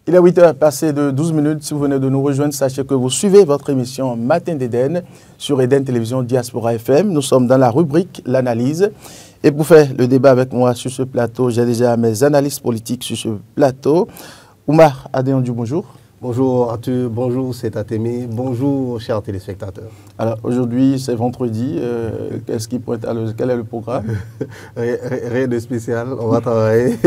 Il est 8 heures passées de 12 minutes. Si vous venez de nous rejoindre, sachez que vous suivez votre émission Matin d'Éden sur Eden Télévision Diaspora FM. Nous sommes dans la rubrique L'analyse. Et pour faire le débat avec moi sur ce plateau, j'ai déjà mes analystes politiques sur ce plateau. Oumar Adéandiou, bonjour. Bonjour Arthur, bonjour c'est Atemi, bonjour chers téléspectateurs. Alors aujourd'hui c'est vendredi, qu'est-ce qui pointe quel est le programme? Rien de spécial, on va travailler,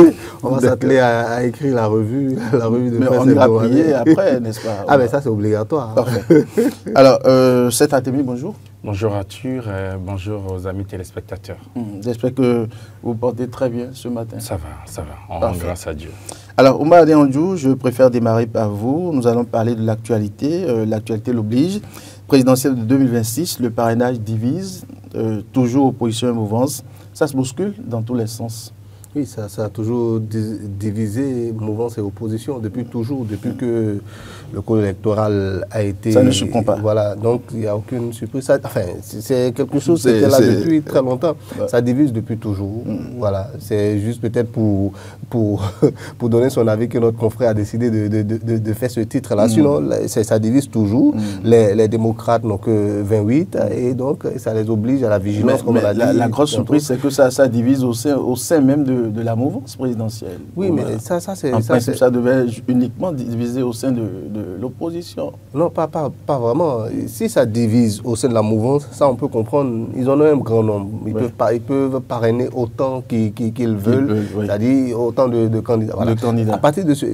on va s'atteler à écrire la revue de mais presse. On ira prier après, n'est-ce pas? Ah mais ça c'est obligatoire. Parfait. Alors c'est Atemi, bonjour. Bonjour Arthur, bonjour aux amis téléspectateurs. J'espère que vous portez très bien ce matin. Ça va, on rend grâce à Dieu. Alors, Oumar Adéandiou, je préfère démarrer par vous. Nous allons parler de l'actualité. L'actualité l'oblige. Présidentielle de 2026, le parrainage divise, toujours opposition et mouvance. Ça se bouscule dans tous les sens. Oui, ça a toujours divisé mouvance et opposition depuis toujours, depuis que le code électoral a été... Ça ne succombe pas. Voilà, donc il n'y a aucune surprise. Enfin, c'est quelque chose qui était là depuis très longtemps. Ouais. Ça divise depuis toujours. Voilà, c'est juste peut-être pour donner son avis que notre confrère a décidé de faire ce titre-là. Sinon, ça divise toujours. Les démocrates n'ont que 28 et donc ça les oblige à la vigilance, comme on l'a dit. La grosse surprise, c'est que ça divise au sein même de la mouvance présidentielle. Oui, mais ça c'est... En principe, ça devait uniquement diviser au sein de l'opposition. Non, pas vraiment. Si ça divise au sein de la mouvance, ça on peut comprendre. Ils en ont un grand nombre. Ils peuvent parrainer autant qu'ils veulent, c'est-à-dire autant de candidats. Voilà. À partir de ce...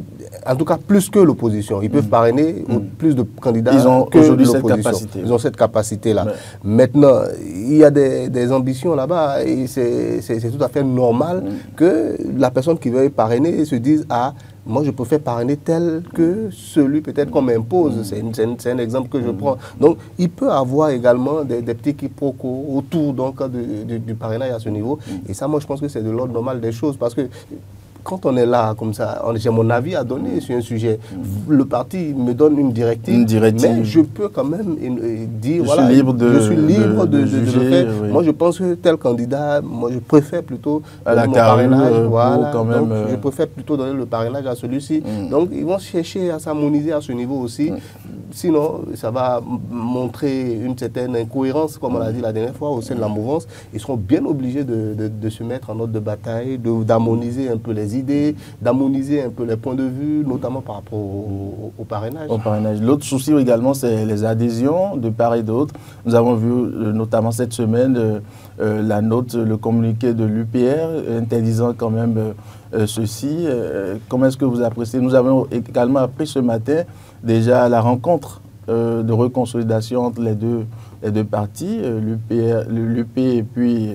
En tout cas, plus que l'opposition. Ils peuvent parrainer plus de candidats que l'opposition. Ils ont cette capacité-là. Maintenant, il y a des ambitions là-bas et c'est tout à fait normal que la personne qui veut parrainer se dise « Ah, moi je préfère parrainer tel que celui peut-être qu'on m'impose ». C'est un exemple que je prends. Donc, il peut avoir également des petits quiproquos autour du parrainage à ce niveau. Et ça, moi, je pense que c'est de l'ordre normal des choses parce que quand on est là, comme ça, j'ai mon avis à donner sur un sujet. Le parti me donne une directive. Mais je peux quand même dire, voilà, je suis libre de le faire. Oui. Moi, je pense que tel candidat, moi, je préfère plutôt donner mon parrainage. Voilà. Donc, je préfère plutôt donner le parrainage à celui-ci. Donc, ils vont chercher à s'harmoniser à ce niveau aussi. Sinon, ça va montrer une certaine incohérence, comme on l'a dit la dernière fois, au sein de la mouvance. Ils seront bien obligés de se mettre en ordre de bataille, d'harmoniser un peu les idées, d'harmoniser un peu les points de vue, notamment par rapport au parrainage. L'autre souci également, c'est les adhésions de part et d'autre. Nous avons vu notamment cette semaine la note, le communiqué de l'UPR interdisant quand même ceci. Comment est-ce que vous appréciez? Nous avons également appris ce matin déjà la rencontre de reconsolidation entre les deux partis, l'UP et puis...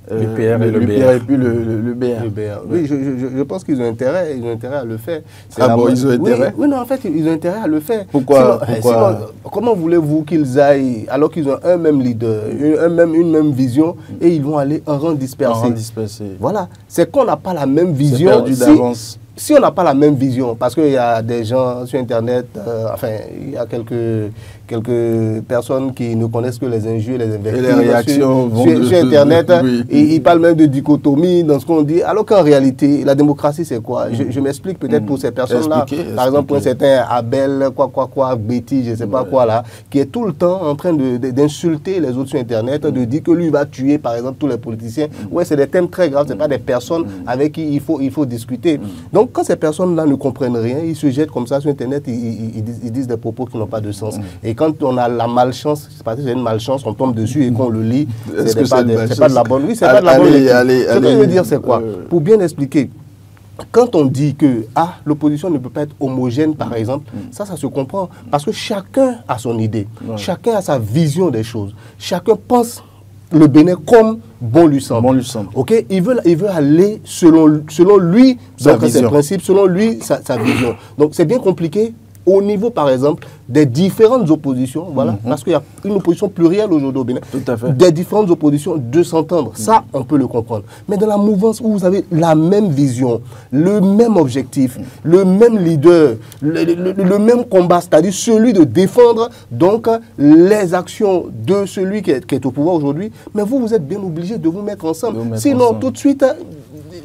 l'UPR et le BR. Oui, je pense qu'ils ont intérêt à le faire. Ils ont intérêt? Oui, non, en fait, ils ont intérêt à le faire. Pourquoi? Sinon, comment voulez-vous qu'ils aillent, alors qu'ils ont un même leader, une même vision, et ils vont aller en rang dispersé? Voilà, c'est qu'on n'a pas la même vision. C'est perdu d'avance. Si on n'a pas la même vision, parce qu'il y a des gens sur Internet, il y a quelques personnes qui ne connaissent que les injures, les invectives. Et les réactions sur Internet, et ils parlent même de dichotomie dans ce qu'on dit, alors qu'en réalité, la démocratie, c'est quoi? Je m'explique peut-être pour ces personnes-là. Par exemple, pour un certain Abel, Betty, je ne sais pas quoi là, qui est tout le temps en train d'insulter les autres sur Internet, de dire que lui va tuer, par exemple, tous les politiciens. Ouais, c'est des thèmes très graves, ce n'est pas des personnes avec qui il faut discuter. Donc, quand ces personnes-là ne comprennent rien, ils se jettent comme ça sur Internet, ils disent des propos qui n'ont pas de sens. Et quand on a la malchance, c'est parce que c'est une malchance, on tombe dessus et qu'on le lit, c'est pas de la bonne. Oui, c'est pas de la bonne. Ce que je veux dire, c'est quoi? Pour bien expliquer, quand on dit que l'opposition ne peut pas être homogène, par exemple, ça se comprend. Parce que chacun a son idée, chacun a sa vision des choses, chacun pense le Bénin comme bon lui semble. Okay? Il veut aller selon lui, dans ses principes, selon lui, sa vision. Donc c'est bien compliqué au niveau, par exemple, des différentes oppositions, voilà, parce qu'il y a une opposition plurielle aujourd'hui au Bénin, des différentes oppositions de s'entendre, ça, on peut le comprendre. Mais dans la mouvance où vous avez la même vision, le même objectif, le même leader, le même combat, c'est-à-dire celui de défendre donc les actions de celui qui est au pouvoir aujourd'hui, mais vous êtes bien obligé de vous mettre ensemble. Sinon, tout de suite,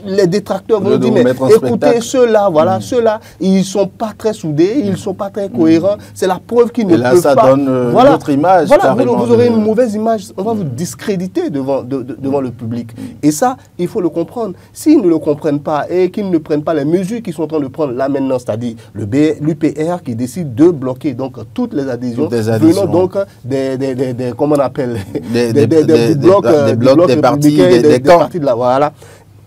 les détracteurs vont dire, mais écoutez, ceux-là, voilà, ceux-là, ils ne sont pas très soudés, ils ne sont pas très cohérents. C'est la preuve qu'ils ne peuvent ça pas. Donne voilà, notre image. Voilà, vous aurez une mauvaise image. On va vous discréditer devant le public. Et ça, il faut le comprendre. S'ils ne le comprennent pas et qu'ils ne prennent pas les mesures qu'ils sont en train de prendre là maintenant, c'est-à-dire l'UPR qui décide de bloquer donc toutes les adhésions, venant donc comment on appelle, des blocs républicains, des partis de la... Voilà.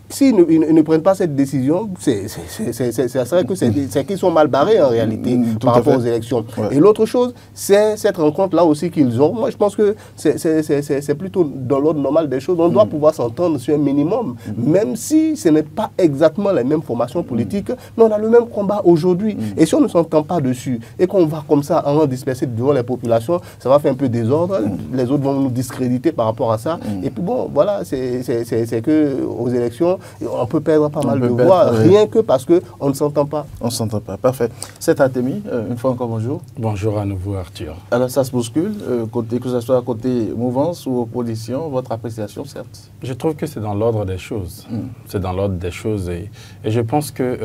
S'ils ne prennent pas cette décision, ça serait que c'est qu'ils sont mal barrés en réalité par rapport aux élections. Ouais. Et l'autre chose, c'est cette rencontre-là aussi qu'ils ont. Moi, je pense que c'est plutôt dans l'ordre normal des choses. On doit pouvoir s'entendre sur un minimum, même si ce n'est pas exactement les mêmes formations politiques, mais on a le même combat aujourd'hui. Et si on ne s'entend pas dessus et qu'on va comme ça en disperser devant les populations, ça va faire un peu désordre. Les autres vont nous discréditer par rapport à ça. Et puis bon, voilà, c'est qu'aux élections, on peut perdre pas mal de voix, rien que parce qu'on ne s'entend pas. On ne s'entend pas, parfait. C'est Artémis, une fois encore bonjour. Bonjour à nouveau Arthur. Alors ça se bouscule, que ce soit côté mouvance ou opposition, votre appréciation certes? Je trouve que c'est dans l'ordre des choses. C'est dans l'ordre des choses et je pense que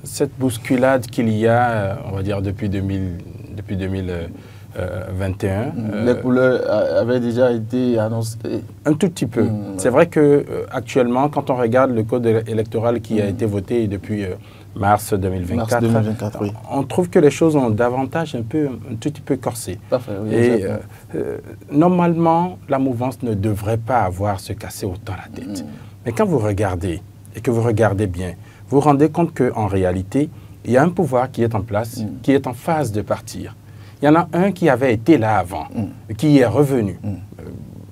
cette bousculade qu'il y a, on va dire depuis 2021. Les couleurs avaient déjà été annoncées. Un tout petit peu. C'est vrai que actuellement, quand on regarde le code électoral qui a été voté depuis mars 2024, oui. On trouve que les choses ont davantage un tout petit peu corsé. Parfait, oui, et normalement, la mouvance ne devrait pas avoir se casser autant la tête. Mais quand vous regardez, et que vous regardez bien, vous vous rendez compte qu'en réalité, il y a un pouvoir qui est en place, qui est en phase de partir. Il y en a un qui avait été là avant, qui est revenu,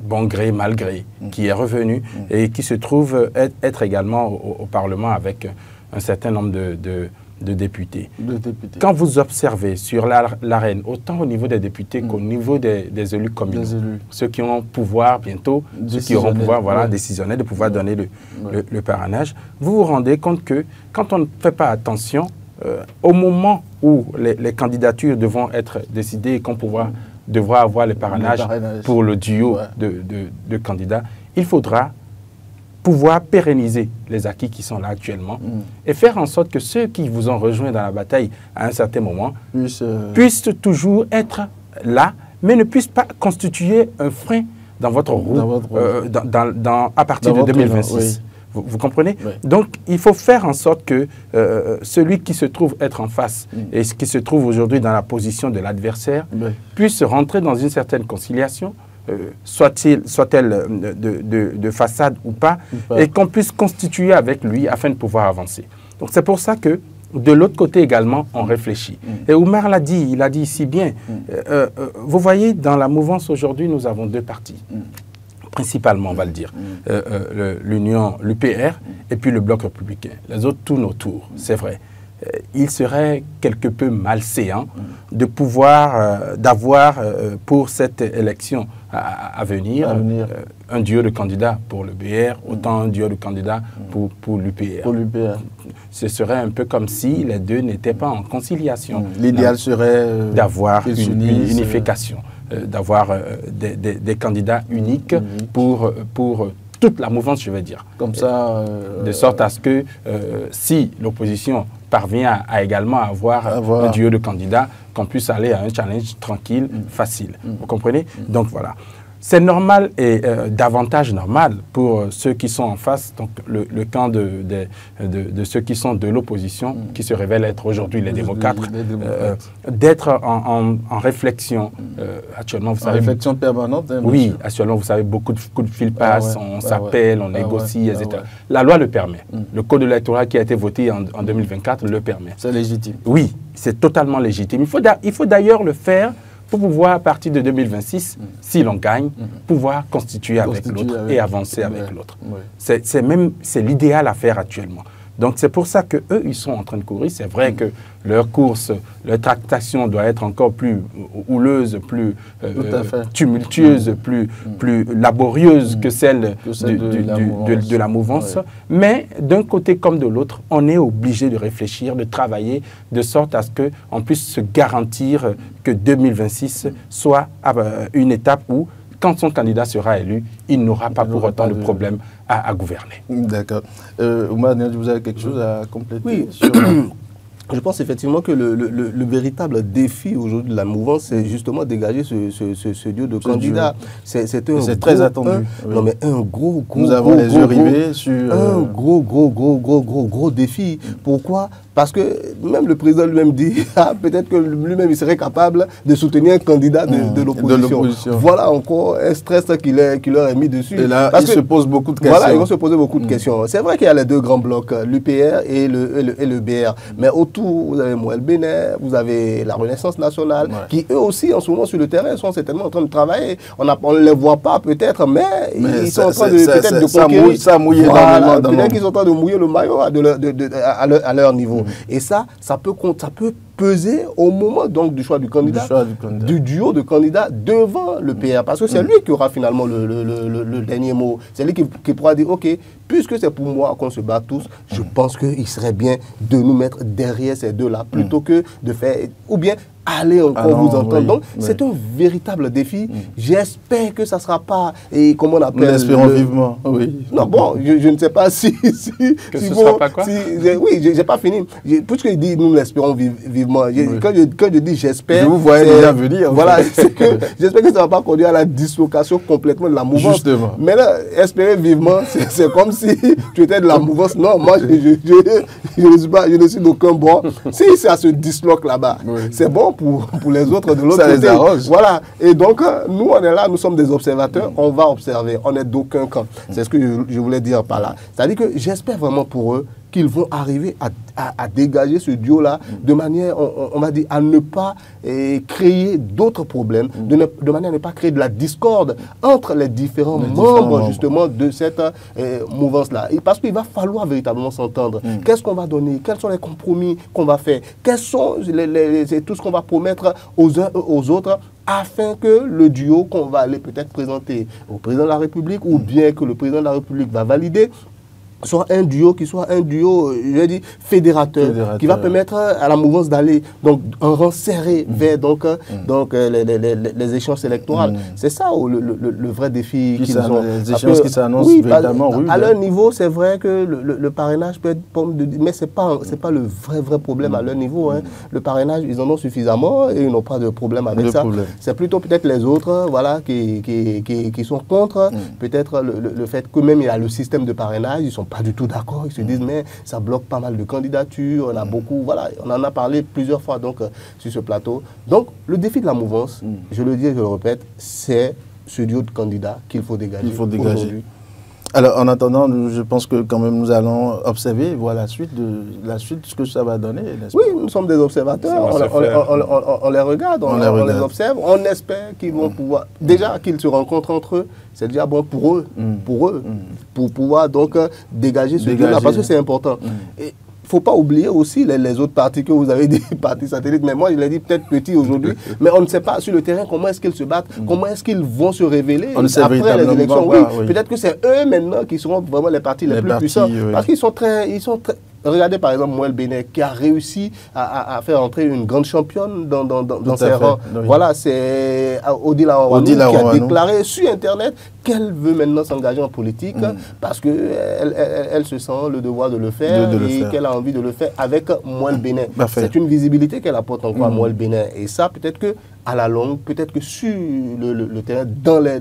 bon gré, mal gré, qui est revenu et qui se trouve être également au Parlement avec un certain nombre de députés. Quand vous observez sur l'arène, autant au niveau des députés qu'au niveau des élus communaux, ceux qui ont pouvoir bientôt, ceux qui auront pouvoir décisionner, de pouvoir donner le parrainage, vous vous rendez compte que quand on ne fait pas attention, au moment où les candidatures devront être décidées et qu'on devra avoir le parrainage pour le duo de candidats, il faudra pouvoir pérenniser les acquis qui sont là actuellement et faire en sorte que ceux qui vous ont rejoint dans la bataille à un certain moment puissent toujours être là, mais ne puissent pas constituer un frein dans votre roue à partir de 2026. Vous comprenez? Oui. Donc, il faut faire en sorte que celui qui se trouve être en face et qui se trouve aujourd'hui dans la position de l'adversaire puisse rentrer dans une certaine conciliation, soit-elle de façade ou pas, et qu'on puisse constituer avec lui afin de pouvoir avancer. Donc, c'est pour ça que de l'autre côté également, on réfléchit. Et Oumar l'a dit, il a dit si bien. Vous voyez, dans la mouvance aujourd'hui, nous avons deux partis. Principalement, on va le dire, l'UPR et puis le Bloc républicain. Les autres tournent autour, c'est vrai. Il serait quelque peu malséant de pouvoir, d'avoir pour cette élection à venir un duo de candidats pour le BR, autant un duo de candidats pour l'UPR. Ce serait un peu comme si les deux n'étaient pas en conciliation. L'idéal serait d'avoir une unification. D'avoir des candidats uniques pour toute la mouvance, je vais dire. Comme ça... de sorte à ce que si l'opposition parvient à également avoir un duo de candidats, qu'on puisse aller à un challenge tranquille, facile. Vous comprenez? Donc voilà. C'est normal et davantage normal pour ceux qui sont en face, donc le camp de ceux qui sont de l'opposition, qui se révèlent être aujourd'hui les démocrates, d'être en réflexion. Actuellement, vous savez, réflexion permanente. Hein, oui, actuellement, vous savez, beaucoup de coups de fil passent, on s'appelle, on négocie, etc. La loi le permet. Le code électoral qui a été voté en 2024 le permet. C'est légitime. Oui, c'est totalement légitime. Il faut d'ailleurs le faire pour pouvoir, à partir de 2026, si l'on gagne, pouvoir constituer avec l'autre et avancer avec l'autre. C'est l'idéal à faire actuellement. Donc c'est pour ça qu'eux, ils sont en train de courir. C'est vrai que leur course, leur tractation doit être encore plus houleuse, plus tumultueuse, plus laborieuse que celle de la mouvance. Ouais. Mais d'un côté comme de l'autre, on est obligé de réfléchir, de travailler, de sorte à ce qu'on puisse se garantir que 2026 soit une étape où quand son candidat sera élu, il n'aura pas pour autant de problème à gouverner. D'accord. Oumar, vous avez quelque chose à compléter? Oui. Je pense effectivement que le véritable défi aujourd'hui de la mouvance, c'est justement dégager ce duo de candidats. C'est très attendu. Non, mais un gros Nous avons les yeux rivés sur... Un gros défi. Pourquoi? Parce que même le président lui-même dit, peut-être que lui-même il serait capable de soutenir un candidat de l'opposition. Voilà encore un stress qui leur est mis dessus. Et là, il se pose beaucoup de questions. Voilà, ils vont se poser beaucoup de questions. C'est vrai qu'il y a les deux grands blocs, l'UPR et le BR. Mais autour, vous avez Mouel Bénin, vous avez la Renaissance nationale, qui eux aussi, en ce moment, sur le terrain, sont certainement en train de travailler. On ne les voit pas peut-être, mais ils sont en train de conquérir. Ça mouille énormément. Peut-être qu'ils sont en train de mouiller le maillot à leur niveau. Et ça peut peser au moment donc du choix du candidat, du duo de candidats devant le PR. Parce que c'est lui qui aura finalement le dernier mot. C'est lui qui pourra dire, OK, puisque c'est pour moi qu'on se bat tous, je pense qu'il serait bien de nous mettre derrière ces deux-là, plutôt que de faire, ou bien aller encore vous entendre. Donc, c'est un véritable défi. J'espère que ça ne sera pas, et comment on appelle... Nous l'espérons vivement, oui. Non, bon, je ne sais pas si que ce ne sera pas quoi? Oui, je n'ai pas fini. Puisqu'il dit nous l'espérons vivement, quand je dis j'espère... Je vous voyais déjà venir. Voilà, j'espère que ça ne va pas conduire à la dislocation complètement de la mouvance. Justement. Mais là, espérer vivement, c'est comme si tu étais de la mouvance. Non, moi, je ne suis d'aucun bord. Si ça se disloque là-bas, c'est bon pour les autres de l'autre côté. Ça les arrange. Voilà. Et donc, nous, on est là, nous sommes des observateurs, on va observer. On n'est d'aucun camp. C'est ce que je voulais dire par là. C'est-à-dire que j'espère vraiment pour eux qu'ils vont arriver à dégager ce duo-là de manière, on va dire, à ne pas créer d'autres problèmes, de manière à ne pas créer de la discorde entre les différents membres, justement, de cette mouvance-là. Parce qu'il va falloir véritablement s'entendre. Qu'est-ce qu'on va donner? Quels sont les compromis qu'on va faire? Quels sont tout ce qu'on va promettre aux uns et aux autres afin que le duo qu'on va aller peut-être présenter au président de la République ou bien que le président de la République va valider soit un duo je vais dire, fédérateur, qui va permettre à la mouvance d'aller donc un rang serré vers les échéances électorales. C'est ça le vrai défi qu'ils ont. Les échéances qui s'annoncent véritablement rudes. À leur niveau, c'est vrai que le parrainage peut être mais c'est pas le vrai problème à leur niveau. Le parrainage, ils en ont suffisamment et ils n'ont pas de problème avec ça. C'est plutôt peut-être les autres, voilà, qui sont contre peut-être le fait que même il y a le système de parrainage, ils sont pas du tout d'accord, ils se disent mais ça bloque pas mal de candidatures, on a beaucoup, voilà, on en a parlé plusieurs fois donc sur ce plateau. Donc le défi de la mouvance, je le dis et je le répète, c'est ce duo de candidats qu'il faut dégager. Aujourd'hui. Alors en attendant, je pense que quand même nous allons observer, voir la suite, ce que ça va donner. Oui, nous sommes des observateurs, on les regarde, on les observe, on espère qu'ils vont pouvoir, déjà qu'ils se rencontrent entre eux, c'est déjà bon pour eux, pour pouvoir donc dégager ce duo-là, parce que c'est important. Et, il ne faut pas oublier aussi les autres partis que vous avez dit, partis satellites, mais moi je l'ai dit peut-être petits aujourd'hui, mais on ne sait pas sur le terrain comment est-ce qu'ils se battent, comment est-ce qu'ils vont se révéler après les élections. Peut-être que c'est eux maintenant qui seront vraiment les partis les plus puissants, parce qu'ils sont très... Regardez par exemple Mouel Bénin qui a réussi à faire entrer une grande championne dans ses rangs. Voilà, c'est Odile Aouanou qui a déclaré sur Internet qu'elle veut maintenant s'engager en politique parce qu'elle se sent le devoir de le faire et qu'elle a envie de le faire avec Mouel Bénin. C'est une visibilité qu'elle apporte encore à Mouel Bénin. Et ça, peut-être que à la longue, peut-être que sur le terrain, dans les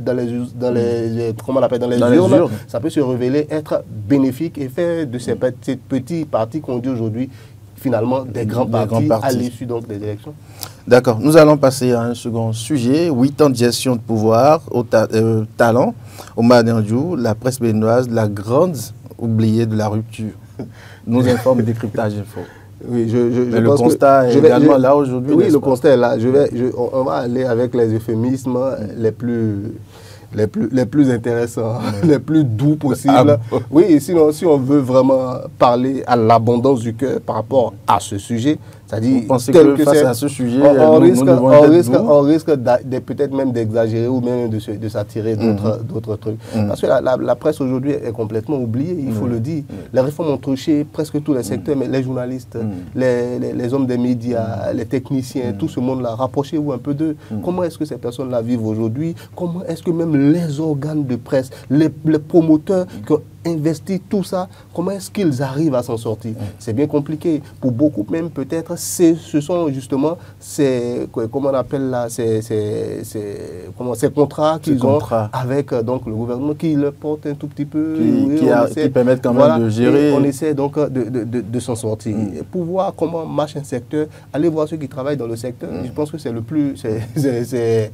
urnes, ça peut se révéler être bénéfique et faire de ces petits partis qu'on dit aujourd'hui, finalement, des grands partis à l'issue des élections. D'accord. Nous allons passer à un second sujet. 8 ans de gestion de pouvoir au talent. Oumar Dandiou, la presse béninoise, la grande oubliée de la rupture, nous informe Décryptage Info. Oui, mais le constat est également là aujourd'hui. Oui, le constat est là. On va aller avec les euphémismes les plus intéressants, les plus doux possibles. Oui, sinon, si on veut vraiment parler à l'abondance du cœur par rapport à ce sujet, Vous pensez que face à ce sujet, on risque peut-être même d'exagérer ou même de s'attirer d'autres trucs. Parce que la presse aujourd'hui est complètement oubliée, il faut le dire. Les réformes ont touché presque tous les secteurs, mais les journalistes, les hommes des médias, les techniciens, tout ce monde-là, rapprochez-vous un peu d'eux. Comment est-ce que ces personnes-là vivent aujourd'hui? Comment est-ce que même les organes de presse, les promoteurs qui ont investi tout ça, comment est-ce qu'ils arrivent à s'en sortir? C'est bien compliqué. Pour beaucoup même, peut-être, ce sont justement ces, comment on appelle là, ces contrats qu'ils ont avec donc, le gouvernement qui leur porte un tout petit peu, qui permettent quand même de gérer. On essaie donc de s'en sortir. Et pour voir comment marche un secteur, allez voir ceux qui travaillent dans le secteur. Je pense que c'est le plus, c'est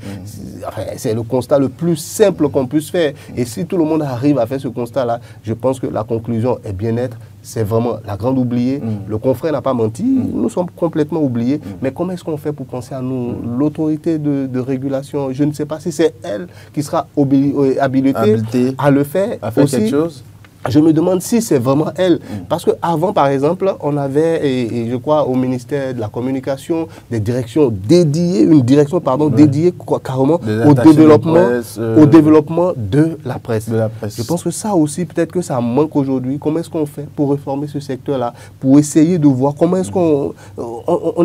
le constat le plus simple qu'on puisse faire. Et si tout le monde arrive à faire ce constat-là, je pense que la conclusion est bien nette. C'est vraiment la grande oubliée. Le confrère n'a pas menti. Nous sommes complètement oubliés. Mais comment est-ce qu'on fait pour penser à nous? L'autorité de régulation, je ne sais pas si c'est elle qui sera habilitée à le faire. À faire quelque chose. Je me demande si c'est vraiment elle. Parce qu'avant, par exemple, on avait, et je crois, au ministère de la Communication, des directions dédiées, une direction, pardon, dédiée carrément au développement de la presse. Je pense que ça aussi, peut-être que ça manque aujourd'hui. Comment est-ce qu'on fait pour réformer ce secteur-là, pour essayer de voir comment est-ce qu'on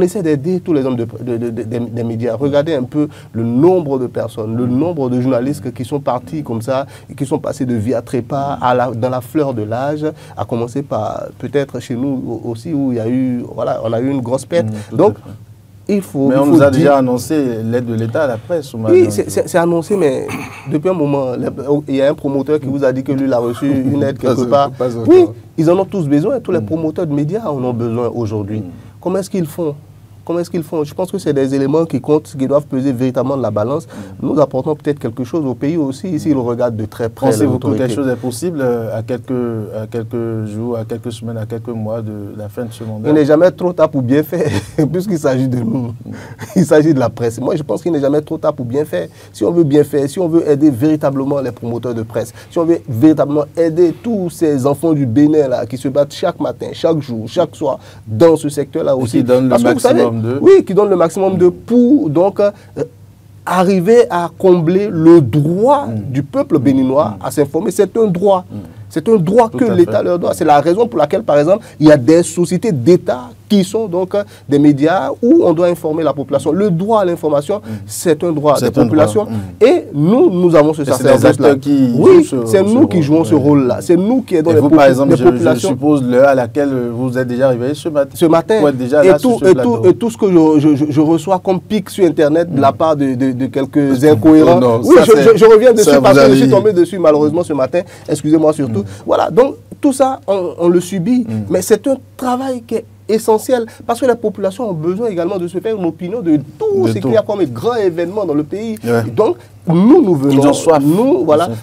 essaie d'aider tous les hommes des médias. Regardez un peu le nombre de personnes, le nombre de journalistes qui sont partis comme ça, et qui sont passés de Via Trépas dans la fleur de l'âge, à commencer par peut-être chez nous aussi où il y a eu, voilà, on a eu une grosse perte. Donc, il faut. Mais on nous a déjà annoncé l'aide de l'État à la presse. Oui, c'est annoncé, mais depuis un moment, il y a un promoteur qui vous a dit que lui, il a reçu une aide quelque part. Oui, ils en ont tous besoin. Tous les promoteurs de médias en ont besoin aujourd'hui. Comment est-ce qu'ils font? Comment est-ce qu'ils font? Je pense que c'est des éléments qui comptent, qui doivent peser véritablement de la balance. Nous apportons peut-être quelque chose au pays aussi, s'ils regardent de très près. Pensez-vous que quelque chose est possible à quelques jours, à quelques semaines, à quelques mois de la fin de ce mandat? Il n'est jamais trop tard pour bien faire, puisqu'il s'agit de nous. Il s'agit de la presse. Moi, je pense qu'il n'est jamais trop tard pour bien faire. Si on veut bien faire, si on veut aider véritablement les promoteurs de presse, si on veut véritablement aider tous ces enfants du Bénin là, qui se battent chaque matin, chaque jour, chaque soir, dans ce secteur-là aussi. Qui donnent le maximum. Oui, qui donne le maximum de pour donc arriver à combler le droit du peuple béninois à s'informer. C'est un droit. C'est un droit que l'État leur doit. C'est la raison pour laquelle, par exemple, il y a des sociétés d'État qui sont donc des médias où on doit informer la population. Le droit à l'information, c'est un droit des populations. Et nous avons ce sacerdoce-là. Oui, c'est nous qui jouons ce rôle-là. C'est nous qui aidons les populations. Par exemple, je suppose l'heure à laquelle vous êtes déjà réveillé ce matin. Ce matin. Et tout ce que je reçois comme pic sur Internet de la part de quelques incohérents. Non, oui, je reviens dessus parce que je suis tombé dessus malheureusement ce matin. Excusez-moi surtout. Voilà, donc tout ça, on le subit. Mais c'est un travail qui est essentiel parce que la population a besoin également de se faire une opinion de tout ce qu'il y a comme grand événement dans le pays. Donc, nous venons,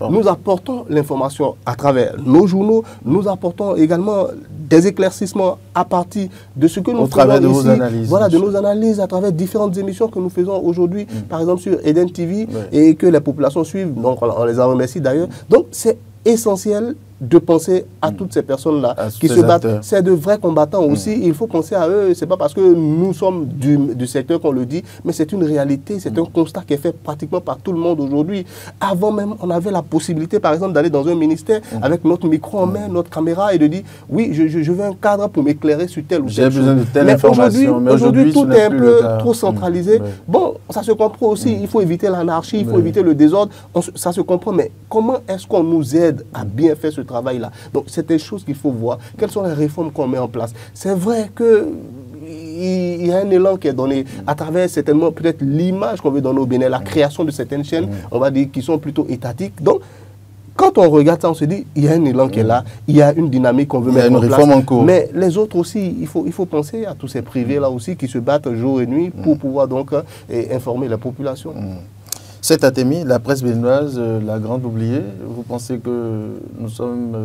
nous apportons l'information à travers nos journaux, nous apportons également des éclaircissements à partir de ce que nous faisons ici, de vos analyses, de nos analyses à travers différentes émissions que nous faisons aujourd'hui, par exemple sur Eden TV, et que les populations suivent, donc on les en remercie d'ailleurs. Donc, c'est essentiel de penser à toutes ces personnes-là qui se battent. C'est de vrais combattants aussi. Il faut penser à eux. Ce n'est pas parce que nous sommes du secteur qu'on le dit, mais c'est une réalité. C'est un constat qui est fait pratiquement par tout le monde aujourd'hui. Avant même, on avait la possibilité, par exemple, d'aller dans un ministère avec notre micro en main, notre caméra et de dire « Oui, je veux un cadre pour m'éclairer sur telle ou telle chose. » J'ai besoin de telle information. Mais aujourd'hui, tout est un peu trop centralisé. Bon, ça se comprend aussi. Il faut éviter l'anarchie, il faut éviter le désordre. Ça se comprend. Mais comment est-ce qu'on nous aide à bien faire ce travail-là? Donc, c'est des choses qu'il faut voir. Quelles sont les réformes qu'on met en place? C'est vrai qu'il y a un élan qui est donné à travers certainement peut-être l'image qu'on veut donner au Bénin, la création de certaines chaînes, on va dire, qui sont plutôt étatiques. Donc, quand on regarde ça, on se dit, il y a un élan qui est là, il y a une dynamique qu'on veut mettre en place. Il y a une réforme en cours. Mais les autres aussi, il faut penser à tous ces privés-là aussi qui se battent jour et nuit pour pouvoir donc informer la population. Cet Atemi, la presse béninoise, la grande oubliée, vous pensez que nous sommes...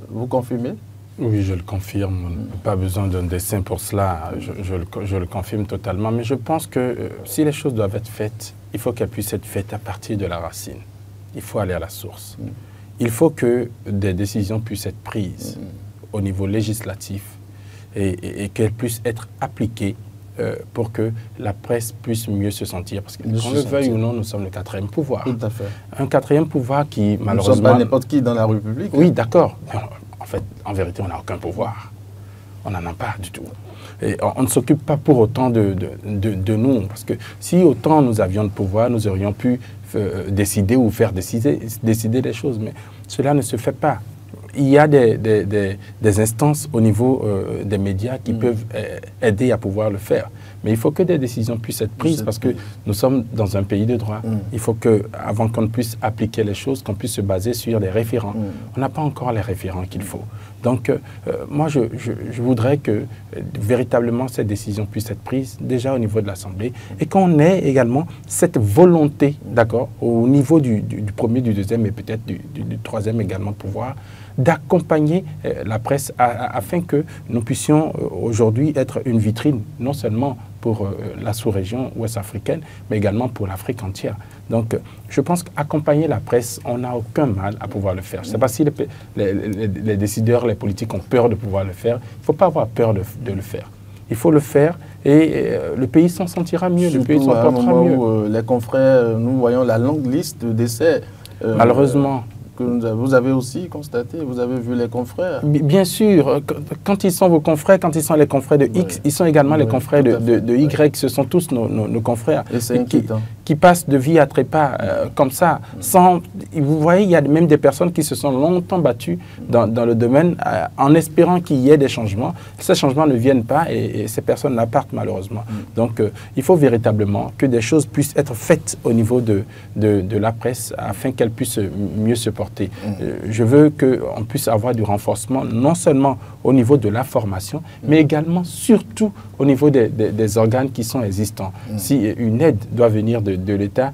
vous confirmez? Oui, je le confirme. Pas besoin d'un dessin pour cela. Je le confirme totalement. Mais je pense que si les choses doivent être faites, il faut qu'elles puissent être faites à partir de la racine. Il faut aller à la source. Il faut que des décisions puissent être prises au niveau législatif et qu'elles puissent être appliquées pour que la presse puisse mieux se sentir. Parce que, qu'on le veuille ou non, nous sommes le 4e pouvoir. Tout à fait. Un 4e pouvoir qui, malheureusement... Nous ne sommes pas n'importe qui dans la République. Oui, d'accord. En fait, en vérité, on n'a aucun pouvoir. On n'en a pas du tout. Et on ne s'occupe pas pour autant de nous. Parce que si autant nous avions de pouvoir, nous aurions pu décider ou faire décider des choses. Mais cela ne se fait pas. Il y a des instances au niveau des médias qui peuvent aider à pouvoir le faire. Mais il faut que des décisions puissent être prises parce que nous sommes dans un pays de droit. Il faut qu'avant qu'on puisse appliquer les choses, qu'on puisse se baser sur des référents. On n'a pas encore les référents qu'il faut. Donc, moi, je voudrais que véritablement ces décisions puissent être prises déjà au niveau de l'Assemblée et qu'on ait également cette volonté, d'accord, au niveau du premier, du deuxième et peut-être du troisième également pouvoir, d'accompagner la presse afin que nous puissions aujourd'hui être une vitrine, non seulement pour la sous-région ouest-africaine, mais également pour l'Afrique entière. Donc, je pense qu'accompagner la presse, on n'a aucun mal à pouvoir le faire. Je ne sais pas si les décideurs, les politiques ont peur de pouvoir le faire. Il ne faut pas avoir peur de le faire. Il faut le faire et le pays s'en sentira mieux, surtout le pays s'en portera mieux. Où, les confrères, nous voyons la longue liste de décès. Malheureusement. Que vous avez aussi constaté, vous avez vu les confrères. Bien sûr, quand ils sont vos confrères, quand ils sont les confrères de X, ils sont également les confrères de Y, ce sont tous nos confrères. Et c'est inquiétant. Qui passent de vie à trépas comme ça. Sans, vous voyez, il y a même des personnes qui se sont longtemps battues dans le domaine en espérant qu'il y ait des changements. Ces changements ne viennent pas et ces personnes partent malheureusement. Donc il faut véritablement que des choses puissent être faites au niveau de la presse afin qu'elle puisse mieux se porter. Je veux qu'on puisse avoir du renforcement, non seulement au niveau de la formation, mais également, surtout, au niveau des organes qui sont existants. Si une aide doit venir de l'État,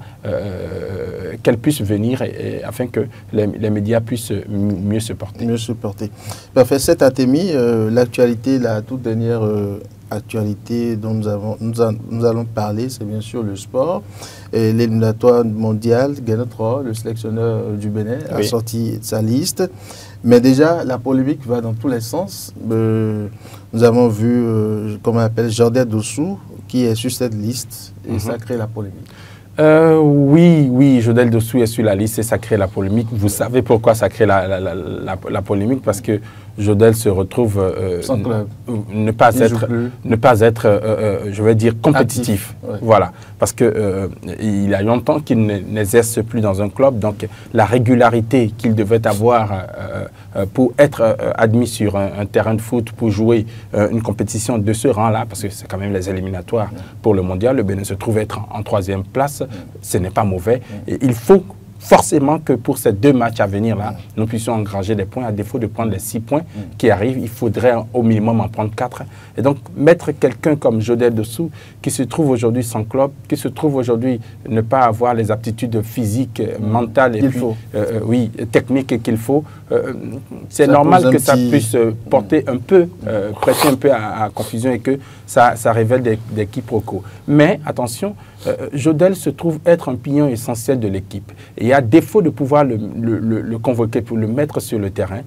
qu'elle puisse venir afin que les médias puissent mieux se porter. Mieux se porter. Parfait. Cette Atemi, l'actualité, la toute dernière actualité dont nous allons parler, c'est bien sûr le sport. L'éliminatoire mondial, Guénotra, le sélectionneur du Bénin, a sorti sa liste. Mais déjà, la polémique va dans tous les sens. Nous avons vu, comment on appelle, Jordel Dossou, qui est sur cette liste, et ça crée la polémique. Oui, Jordel Dossou est sur la liste et ça crée la polémique. Vous savez pourquoi ça crée la polémique? Parce que Jordel se retrouve ne pas être, je vais dire, compétitif. Voilà, parce qu'il y a longtemps qu'il n'exerce plus dans un club, donc la régularité qu'il devait avoir pour être admis sur un terrain de foot, pour jouer une compétition de ce rang-là, parce que c'est quand même les éliminatoires pour le mondial, le Bénin se trouve être en 3e place, ce n'est pas mauvais, et il faut forcément que pour ces 2 matchs à venir-là, nous puissions engranger des points. À défaut de prendre les 6 points qui arrivent, il faudrait au minimum en prendre 4. Et donc, mettre quelqu'un comme Jordel Dossou, qui se trouve aujourd'hui sans club, qui se trouve aujourd'hui ne pas avoir les aptitudes physiques, mentales et puis, techniques qu'il faut, c'est normal que ça puisse porter un peu, prêter un peu à confusion et que ça révèle des quiproquos. Mais attention, Jordel se trouve être un pignon essentiel de l'équipe. Et à défaut de pouvoir le convoquer pour le mettre sur le terrain,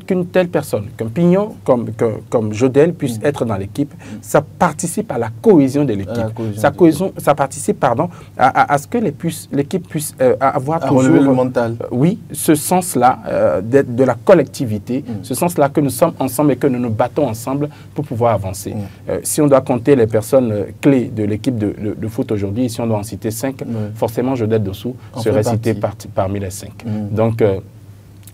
qu'une telle personne, qu'un pignon comme Jordel puisse être dans l'équipe, ça participe à la cohésion de l'équipe. Ça participe à ce que l'équipe puisse avoir toujours le mental. Oui, ce sens-là de la collectivité, ce sens-là que nous sommes ensemble et que nous nous battons ensemble pour pouvoir avancer. Si on doit compter les personnes clés de l'équipe de foot aujourd'hui, si on doit en citer 5, forcément Jordel Dossou serait cité parmi les 5. Donc,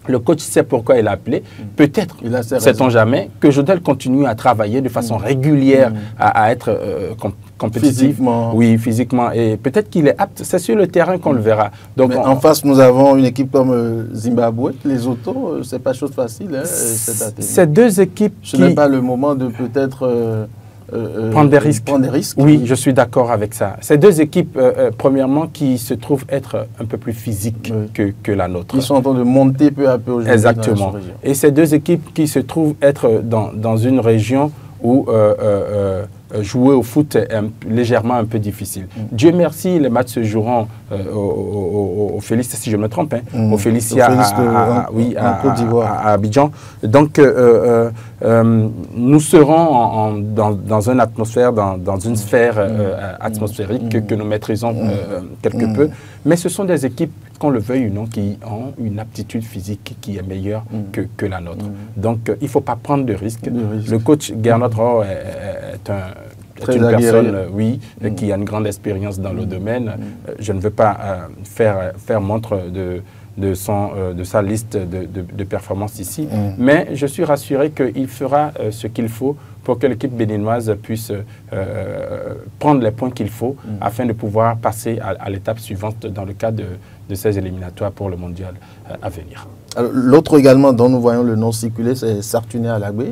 le coach sait pourquoi il a appelé. Peut-être, sait-on jamais, que Jordel continue à travailler de façon régulière à être compétitif. Physiquement. Oui, physiquement. Et peut-être qu'il est apte. C'est sur le terrain qu'on le verra. Donc, en face, nous avons une équipe comme Zimbabwe. Les autos, c'est pas chose facile. Hein, ces 2 équipes Ce n'est pas le moment de peut-être... prendre des risques. Oui, je suis d'accord avec ça. Ces 2 équipes, premièrement, qui se trouvent être un peu plus physiques que la nôtre. Ils sont en train de monter peu à peu aujourd'hui. Exactement. Et ces 2 équipes qui se trouvent être dans une région où jouer au foot est légèrement un peu difficile. Dieu merci, les matchs se joueront au Félix, si je me trompe, au Félicia à Abidjan. Donc, nous serons dans une atmosphère, dans une sphère atmosphérique que nous maîtrisons quelque peu. Mais ce sont des équipes, qu'on le veuille ou non, qui ont une aptitude physique qui est meilleure que la nôtre. Donc, il ne faut pas prendre de risques. Le coach Gernot Rohr est une personne, qui a une grande expérience dans le domaine. Je ne veux pas faire montre de sa liste de performances ici, mais je suis rassuré qu'il fera ce qu'il faut pour que l'équipe béninoise puisse prendre les points qu'il faut afin de pouvoir passer à l'étape suivante dans le cadre de ces éliminatoires pour le mondial à venir. L'autre également dont nous voyons le nom circuler, c'est Sartuné Alagbe.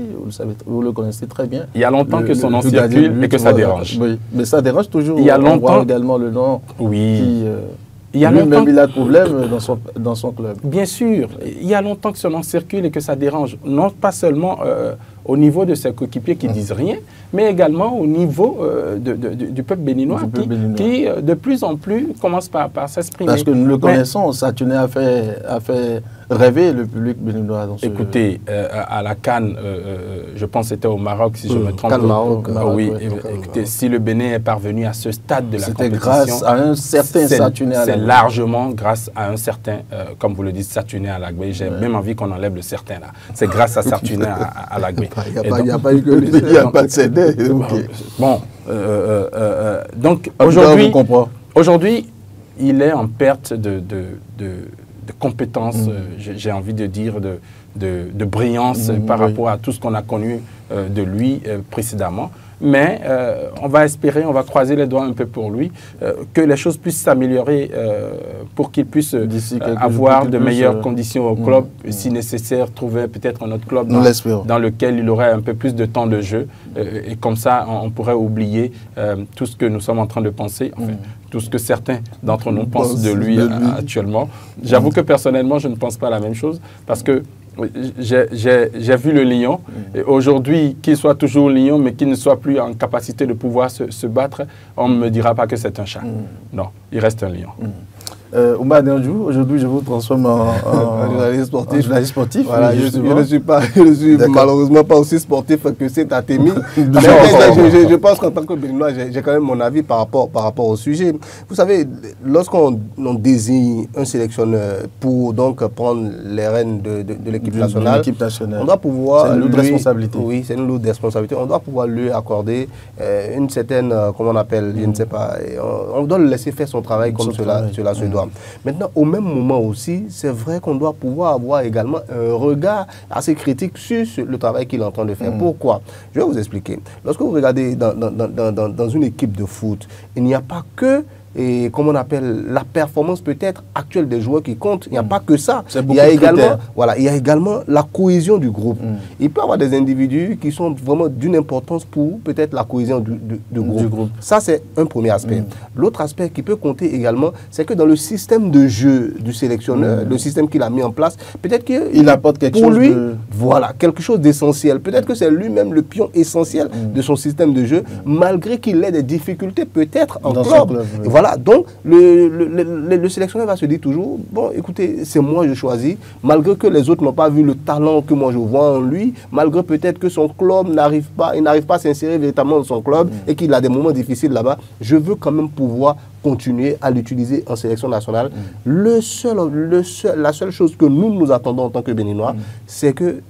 Vous le connaissez très bien. Il y a longtemps que son nom circule et que ça dérange. Oui, mais ça dérange toujours. Il y a longtemps. On voit également le nom qui... Il y a longtemps lui-même, il a de problème dans son club. Bien sûr. Il y a longtemps que ce nom circule et que ça dérange. Non pas seulement au niveau de ses coéquipiers qui disent rien, mais également au niveau du peuple béninois qui de plus en plus commence par s'exprimer. Parce que nous le connaissons, Sartuné a fait rêver le public béninois. Écoutez, à la CAN, je pense que c'était au Maroc, si je me trompe. Maroc, oui, écoutez, si le Bénin est parvenu à ce stade de la compétition, c'était grâce à un certain Sartuné Alagbe. C'est largement grâce à un certain, comme vous le dites, Sartuné Alagbe. J'ai même envie qu'on enlève le certain là. C'est grâce à Sartuné Alagbe. Il n'y a pas eu que lui. Il n'y a pas de CD. Bon, donc aujourd'hui, il est en perte de compétences, j'ai envie de dire, de brillance par rapport à tout ce qu'on a connu de lui précédemment. Mais on va espérer, on va croiser les doigts un peu pour lui, que les choses puissent s'améliorer pour qu'il puisse avoir de meilleures conditions au club, si nécessaire, trouver peut-être un autre club dans lequel il aurait un peu plus de temps de jeu. Et comme ça, on pourrait oublier tout ce que nous sommes en train de penser, enfin, tout ce que certains d'entre nous pensent de lui actuellement. J'avoue que personnellement, je ne pense pas la même chose, parce que j'ai vu le lion, et aujourd'hui, qu'il soit toujours lion, mais qu'il ne soit plus en capacité de pouvoir se battre, on ne me dira pas que c'est un chat. Non, il reste un lion. Oumba Diandjou, aujourd'hui je vous transforme en journaliste sportif. Voilà, je ne suis malheureusement pas aussi sportif que c'est Atemi. Je pense qu'en tant que Béninois, j'ai quand même mon avis par rapport au sujet. Vous savez, lorsqu'on désigne un sélectionneur pour donc prendre les rênes de l'équipe nationale, on doit pouvoir... C'est une lourde responsabilité. Oui, c'est une lourde responsabilité. On doit pouvoir lui accorder une certaine, comment on appelle, je ne sais pas, on doit le laisser faire son travail comme cela se doit. Maintenant, au même moment aussi, c'est vrai qu'on doit pouvoir avoir également un regard assez critique sur le travail qu'il est en train de faire. Pourquoi? Je vais vous expliquer. Lorsque vous regardez dans une équipe de foot, il n'y a pas que et comme on appelle la performance peut-être actuelle des joueurs qui compte. Il n'y a pas que ça. Il y a également la cohésion du groupe. Il peut y avoir des individus qui sont vraiment d'une importance pour peut-être la cohésion du groupe. Ça, c'est un premier aspect. L'autre aspect qui peut compter également, c'est que dans le système de jeu du sélectionneur, le système qu'il a mis en place, peut-être qu'il apporte quelque pour chose lui, voilà, quelque chose d'essentiel. Peut-être que c'est lui-même le pion essentiel de son système de jeu, malgré qu'il ait des difficultés peut-être en club. Voilà, donc le sélectionneur va se dire toujours, bon, écoutez, c'est moi je choisis, malgré que les autres n'ont pas vu le talent que moi je vois en lui, malgré peut-être que son club n'arrive pas à s'insérer véritablement dans son club et qu'il a des moments difficiles là-bas, je veux quand même pouvoir continuer à l'utiliser en sélection nationale. La seule chose que nous attendons en tant que Béninois, c'est que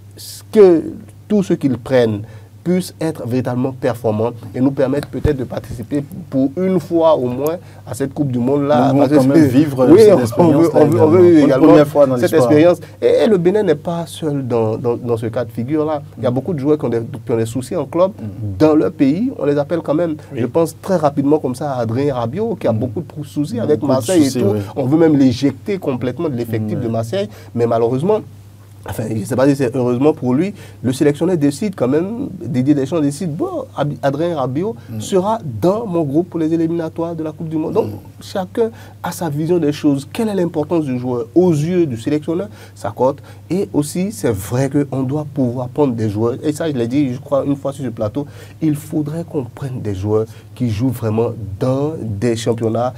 tout ce qu'ils prennent puisse être véritablement performant et nous permettre peut-être de participer pour une fois au moins à cette Coupe du Monde-là. Nous voulons quand même vivre cette expérience. On veut vivre également cette expérience. Et le Bénin n'est pas seul dans ce cas de figure-là. Il y a beaucoup de joueurs qui ont des soucis en club dans leur pays. On les appelle quand même, je pense très rapidement comme ça, à Adrien Rabiot, qui a beaucoup de soucis avec Marseille et tout. On veut même l'éjecter complètement de l'effectif de Marseille. Mais malheureusement, enfin, je ne sais pas si c'est heureusement pour lui, le sélectionneur décide quand même, Didier Deschamps décide, bon, Adrien Rabiot sera dans mon groupe pour les éliminatoires de la Coupe du Monde. Donc, chacun a sa vision des choses. Quelle est l'importance du joueur aux yeux du sélectionneur? Ça compte. Et aussi, c'est vrai qu'on doit pouvoir prendre des joueurs, et ça, je l'ai dit, je crois, une fois sur ce plateau, il faudrait qu'on prenne des joueurs qui jouent vraiment dans des championnats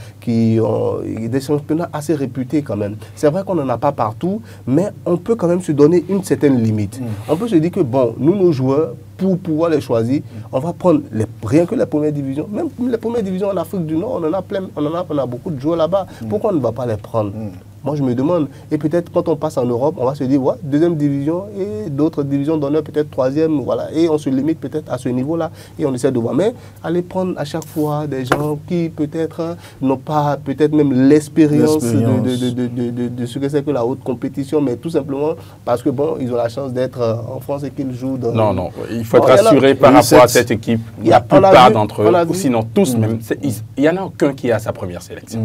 assez réputés quand même. C'est vrai qu'on n'en a pas partout, mais on peut quand même se donner une certaine limite. On peut se dire que, bon, nous, nos joueurs, pour pouvoir les choisir, on va prendre rien que les premières divisions. Même les premières divisions en Afrique du Nord, on en a plein, on a beaucoup de joueurs là-bas. Pourquoi on ne va pas les prendre? Moi, je me demande, et peut-être quand on passe en Europe, on va se dire, ouais, deuxième division et d'autres divisions d'honneur, peut-être troisième, voilà. Et on se limite peut-être à ce niveau-là et on essaie de voir. Mais aller prendre à chaque fois des gens qui peut-être n'ont pas, peut-être même l'expérience de ce que c'est que la haute compétition, mais tout simplement parce que, bon, ils ont la chance d'être en France et qu'ils jouent dans... Non, non, il faut être rassuré par rapport à cette équipe. La plupart d'entre eux, ou sinon tous même, il n'y en a aucun qui a sa première sélection.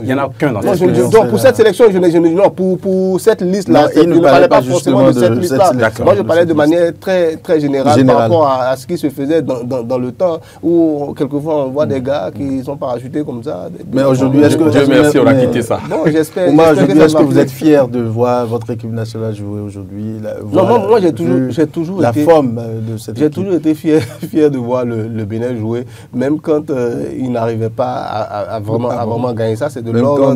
Il n'y en a aucun dans cette sélection. Donc, pour cette sélection, non, pour cette liste-là, je ne parlais pas forcément de cette liste-là. Moi, je parlais de manière très, très générale par rapport à ce qui se faisait dans le temps, où quelquefois on voit des gars qui sont parachutés comme ça. Mais aujourd'hui, est-ce que... Dieu merci, on a quitté ça. Bon, j'espère. Aujourd'hui, est-ce que vous êtes fier de voir votre équipe nationale jouer aujourd'hui? Non, moi, j'ai toujours la forme de cette équipe. J'ai toujours été fier de voir le Bénin jouer, même quand il n'arrivait pas à vraiment gagner ça. C'est de l'ordre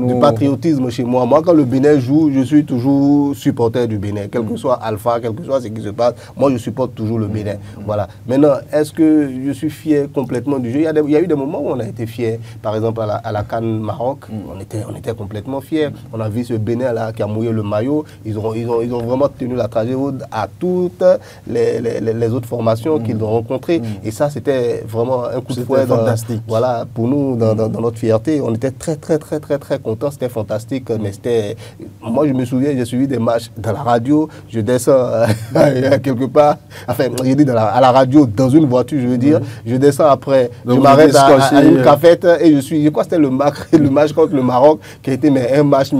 du patriotisme chez moi. Moi, quand le Bénin joue, je suis toujours supporter du Bénin. Quel que soit Alpha, quel que soit ce qui se passe, moi, je supporte toujours le Bénin. Voilà. Maintenant, est-ce que je suis fier complètement du jeu? Il y a eu des moments où on a été fiers. Par exemple, à la CAN Maroc, on était complètement fiers. On a vu ce Bénin là qui a mouillé le maillot. Ils ont vraiment tenu la tragédie à toutes les autres formations qu'ils ont rencontrées. Et ça, c'était vraiment un coup de fouet. Fantastique. Voilà, pour nous, dans notre fierté, on était très contents. C'était fantastique, mais c'était... Moi, je me souviens, j'ai suivi des matchs dans la radio, je descends quelque part, enfin, je dis à la radio, dans une voiture, je veux dire, je descends après, donc je m'arrête à une cafette et je crois que c'était le match contre le Maroc, qui a été un match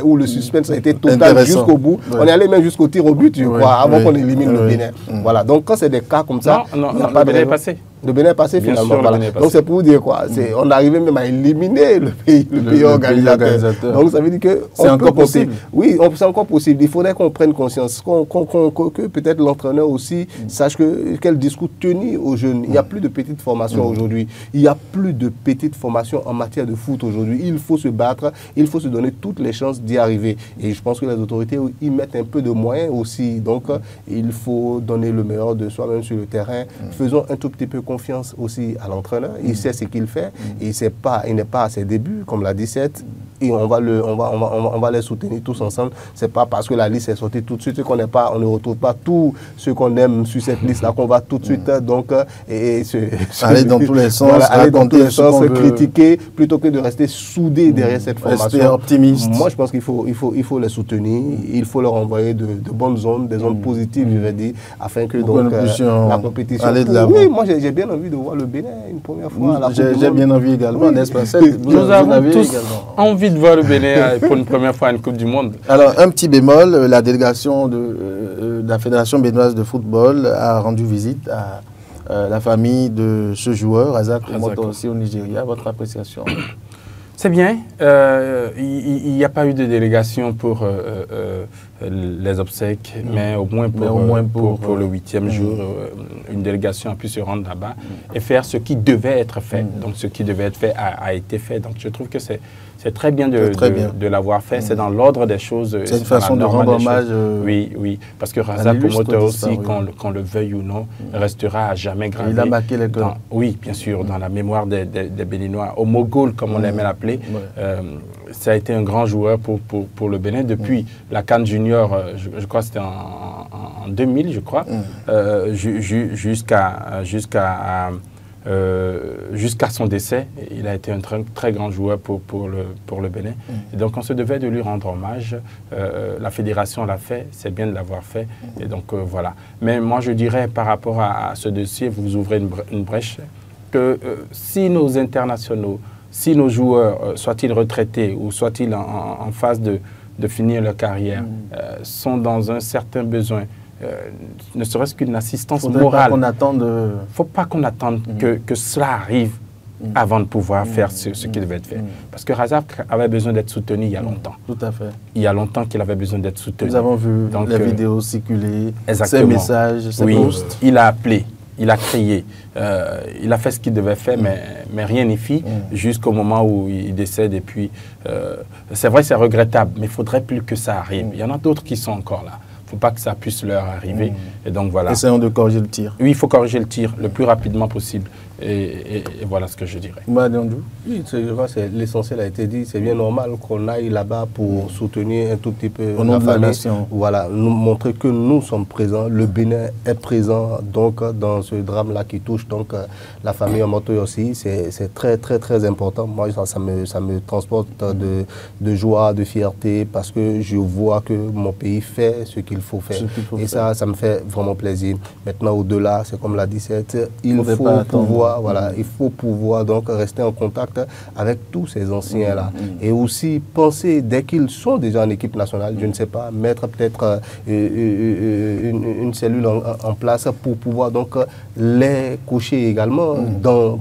où le suspense a été total jusqu'au bout. Ouais. On est allé même jusqu'au tir au but, je crois, avant qu'on élimine le Bénin. Voilà, donc quand c'est des cas comme ça, il n'y a pas de passé. Le Bénin est passé finalement. Sûr, voilà. Donc c'est pour vous dire quoi, on arrivait même à éliminer le pays organisateur. Donc ça veut dire que c'est encore possible. Oui, c'est encore possible. Il faudrait qu'on prenne conscience, que peut-être l'entraîneur aussi sache quel discours tenir aux jeunes. Il n'y a plus de petites formations aujourd'hui. Il n'y a plus de petites formations en matière de foot aujourd'hui. Il faut se battre, il faut se donner toutes les chances d'y arriver. Et je pense que les autorités y mettent un peu de moyens aussi. Donc il faut donner le meilleur de soi-même sur le terrain. Faisons un tout petit peu confiance aussi à l'entraîneur. Il sait ce qu'il fait. Il n'est pas à ses débuts, comme l'a dit Seth. Et on va les soutenir tous ensemble. C'est pas parce que la liste est sortie tout de suite qu'on ne retrouve pas tout ce qu'on aime sur cette liste-là qu'on va tout de suite aller dans tous les sens, voilà, aller dans tous les sens, critiquer plutôt que de rester soudé derrière cette formation. Rester optimiste. Moi, je pense qu'il faut les soutenir. Il faut leur envoyer de bonnes zones, des zones positives, je vais dire, afin que donc la compétition. Oui, moi j'ai bien envie de voir le Bénin une première fois. J'ai bien envie également, n'est-ce pas? Nous avons tous envie de voir le Bénin pour une première fois à une Coupe du Monde. Alors, un petit bémol, la délégation de la Fédération béninoise de football a rendu visite à la famille de ce joueur, Razak Omoto, aussi au Nigeria. Votre appréciation? C'est bien. Il n'y a pas eu de délégation pour les obsèques, mais au moins pour le 8e jour, une délégation a pu se rendre là-bas et faire ce qui devait être fait. Donc, ce qui devait être fait a été fait. Donc, je trouve que c'est très bien de l'avoir fait. C'est dans l'ordre des choses. C'est une façon de rendre hommage. Oui. Parce que Razak Omoto aussi, qu'on le veuille ou non, restera à jamais gravé. Il a marqué les cœurs. Oui, bien sûr, dans la mémoire des Béninois. Au Mogol, comme on l'aimait l'appeler. Ça a été un grand joueur pour le Bénin depuis la CAN Junior, je crois que c'était en 2000, je crois, jusqu'à son décès. Il a été un très grand joueur pour le Bénin. Et donc on se devait de lui rendre hommage. La fédération l'a fait, c'est bien de l'avoir fait. Et donc voilà. Mais moi je dirais par rapport à ce dossier, vous ouvrez une brèche, que si nos internationaux, si nos joueurs, soient-ils retraités ou soient-ils en phase de finir leur carrière, sont dans un certain besoin, ne serait-ce qu'une assistance morale. Il ne faut pas qu'on attende que cela arrive avant de pouvoir faire ce qui devait être fait. Parce que Razak avait besoin d'être soutenu il y a longtemps. Tout à fait. Il y a longtemps qu'il avait besoin d'être soutenu. Nous avons vu les vidéos circuler, ces messages, ces posts. Il a appelé. il a crié, il a fait ce qu'il devait faire, mais rien n'y fit, jusqu'au moment où il décède. Et puis, c'est vrai, c'est regrettable, mais il ne faudrait plus que ça arrive. Il y en a d'autres qui sont encore là. Il ne faut pas que ça puisse leur arriver. Et donc, voilà. Essayons de corriger le tir. Oui, il faut corriger le tir le plus rapidement possible. Et voilà ce que je dirais. Oui, je crois que l'essentiel a été dit. C'est bien normal qu'on aille là-bas pour soutenir un tout petit peu au nom de la nation. Voilà, nous montrer que nous sommes présents. Le Bénin est présent donc dans ce drame-là qui touche donc la famille Amotoy aussi. C'est très très très important. Moi, ça me transporte de joie, de fierté, parce que je vois que mon pays fait ce qu'il faut faire. Et ça me fait vraiment plaisir. Maintenant, au-delà, c'est comme l'a dit Seth, il faut pouvoir donc rester en contact avec tous ces anciens-là. Et aussi penser, dès qu'ils sont déjà en équipe nationale, je ne sais pas, mettre peut-être une cellule en place pour pouvoir donc les coucher également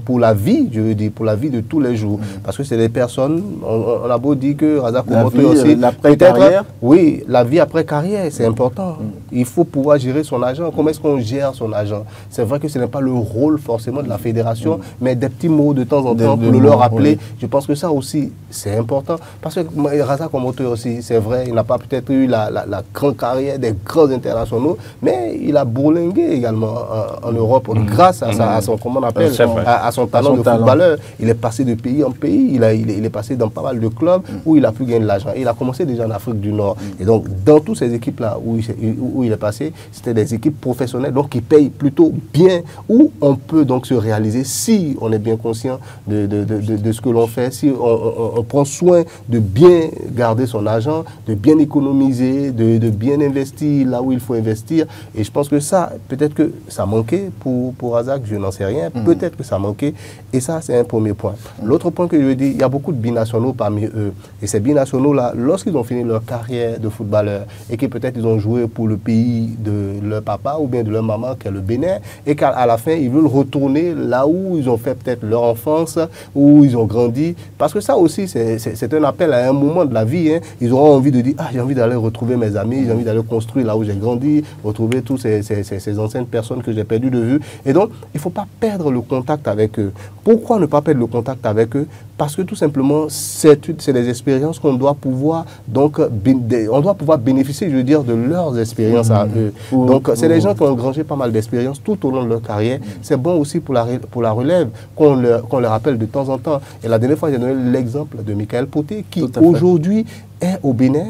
pour la vie, je veux dire, pour la vie de tous les jours. Parce que c'est des personnes, on a beau dire que Razak Omotoy aussi, l'après-carrière. Oui, la vie après carrière, c'est important. Il faut pouvoir gérer son argent. Comment est-ce qu'on gère son argent? C'est vrai que ce n'est pas le rôle forcément de la fédération, mais des petits mots de temps en temps pour le leur rappeler. Oui. Je pense que ça aussi, c'est important. Parce que Razak Omotoy aussi, c'est vrai, il n'a pas peut-être eu la grande carrière des grands internationaux, mais il a bourlingué également en Europe grâce à son, comment on appelle, à son talent de footballeur. Il est passé de pays en pays, il est passé dans pas mal de clubs où il a pu gagner de l'argent. Il a commencé déjà en Afrique du Nord. Et donc, dans toutes ces équipes-là où il est passé, c'était des équipes professionnelles, donc qui payent plutôt bien, où on peut donc se réaliser si on est bien conscient de ce que l'on fait, si on prend soin de bien garder son argent, de bien économiser, de bien investir là où il faut investir. Et je pense que ça, peut-être que ça manquait pour Razak, je n'en sais rien, peut-être que ça manquait. Et ça, c'est un premier point. L'autre point que je veux dire, il y a beaucoup de binationaux parmi eux. Et ces binationaux-là, lorsqu'ils ont fini leur carrière de footballeur et que peut-être ils ont joué pour le pays de leur papa ou bien de leur maman, qui est le Bénin, et qu'à la fin, ils veulent retourner là où ils ont fait peut-être leur enfance, où ils ont grandi. Parce que ça aussi, c'est un appel à un moment de la vie. Hein. Ils auront envie de dire, ah, j'ai envie d'aller retrouver mes amis, j'ai envie d'aller construire là où j'ai grandi, retrouver toutes ces anciennes personnes que j'ai perdues de vue. Et donc, il ne faut pas perdre le contact avec eux. Pourquoi ne pas perdre le contact avec eux? Parce que tout simplement, c'est des expériences qu'on doit pouvoir, donc, on doit pouvoir bénéficier, je veux dire, de leurs expériences à eux. Donc, c'est des gens qui ont engrangé pas mal d'expériences tout au long de leur carrière. C'est bon aussi pour la relève qu'on leur rappelle de temps en temps. Et la dernière fois, j'ai donné l'exemple de Michael Poté, qui aujourd'hui est au Bénin,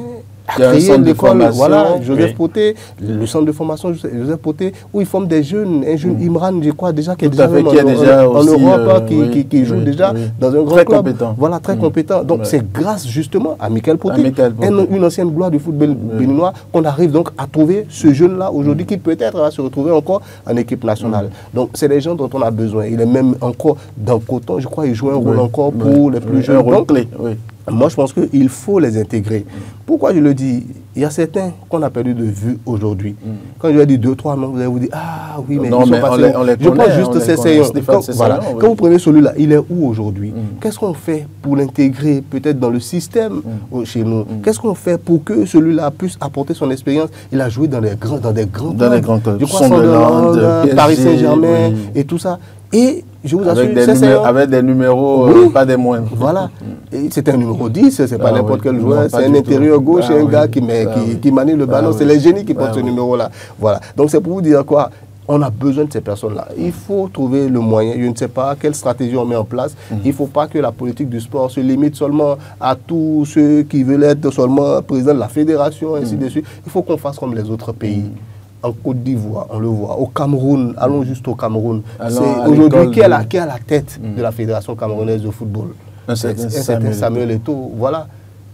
a créé l'école, voilà, Joseph Poté, le centre de formation Joseph Poté, où ils forment des jeunes, un jeune Imran, je crois déjà, qui est déjà en Europe, qui joue déjà dans un grand club. Compétent. Voilà, très compétent. Donc c'est grâce justement à Michael Poté, une ancienne gloire du football béninois, qu'on arrive donc à trouver ce jeune-là aujourd'hui qui peut-être va se retrouver encore en équipe nationale. Donc c'est des gens dont on a besoin. Il est même encore dans Coton, je crois, il joue un rôle encore pour les plus jeunes. Un rôle clé, Moi, je pense qu'il faut les intégrer. Pourquoi je le dis? Il y a certains qu'on a perdu de vue aujourd'hui. Quand je vais dire 2-3 noms, vous allez vous dire, ah oui, mais non, ils sont passés. On les je prends juste ces séances. Quand vous prenez celui-là, il est où aujourd'hui? Qu'est-ce qu'on fait pour l'intégrer peut-être dans le système chez nous? Qu'est-ce qu'on fait pour que celui-là puisse apporter son expérience? Il a joué dans des grands clubs. Je crois Sunderland, Paris Saint-Germain et tout ça. Et je vous assure, avec des numéros, pas des moindres. Voilà. C'est un numéro 10, c'est pas n'importe quel joueur, c'est un intérieur gauche, un gars qui manie le ballon, c'est les génies qui portent ce numéro-là. Voilà. Donc c'est pour vous dire quoi? On a besoin de ces personnes-là. Il faut trouver le moyen. Je ne sais pas quelle stratégie on met en place. Il ne faut pas que la politique du sport se limite seulement à tous ceux qui veulent être seulement présidents de la fédération, ainsi de suite. Il faut qu'on fasse comme les autres pays. En Côte d'Ivoire, on le voit. Au Cameroun, allons juste au Cameroun. C'est aujourd'hui qui est à la tête de la fédération camerounaise de football. Un certain Samuel Eto'o, voilà.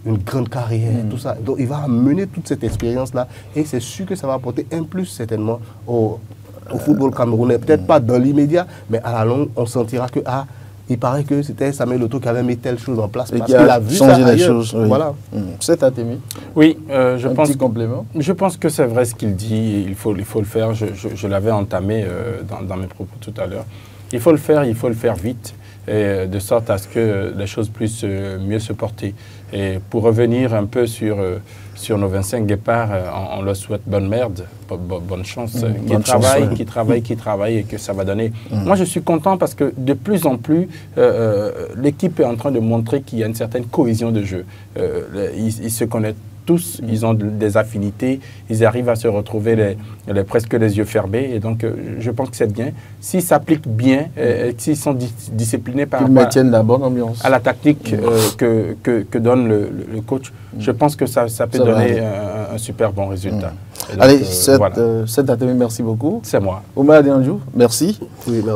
Une grande carrière, tout ça. Donc il va amener toute cette expérience-là et c'est sûr que ça va apporter un plus certainement au football camerounais. Peut-être pas dans l'immédiat, mais à la longue, on sentira que il paraît que c'était Samuel Eto'o qui avait mis telle chose en place parce qu'il a vu ça ailleurs. Choses, voilà. C'est Atemi. Oui, je pense. Petit complément. Je pense que c'est vrai ce qu'il dit. Il faut le faire. Je l'avais entamé dans mes propos tout à l'heure. Il faut le faire vite. et de sorte à ce que les choses puissent mieux se porter. Et pour revenir un peu sur nos 25 guépards, on leur souhaite bonne merde, bonne chance, qui travaillent et que ça va donner. Moi, je suis content parce que de plus en plus, l'équipe est en train de montrer qu'il y a une certaine cohésion de jeu. Ils se connaissent tous, ils ont des affinités, ils arrivent à se retrouver presque les yeux fermés. Et donc, je pense que c'est bien. S'ils s'appliquent bien, s'ils sont disciplinés par rapport la bonne ambiance. À la tactique que donne le coach, je pense que ça peut donner un super bon résultat. Donc, allez, voilà. Merci beaucoup. C'est moi. Oumar Diandjou, merci. Oui, merci.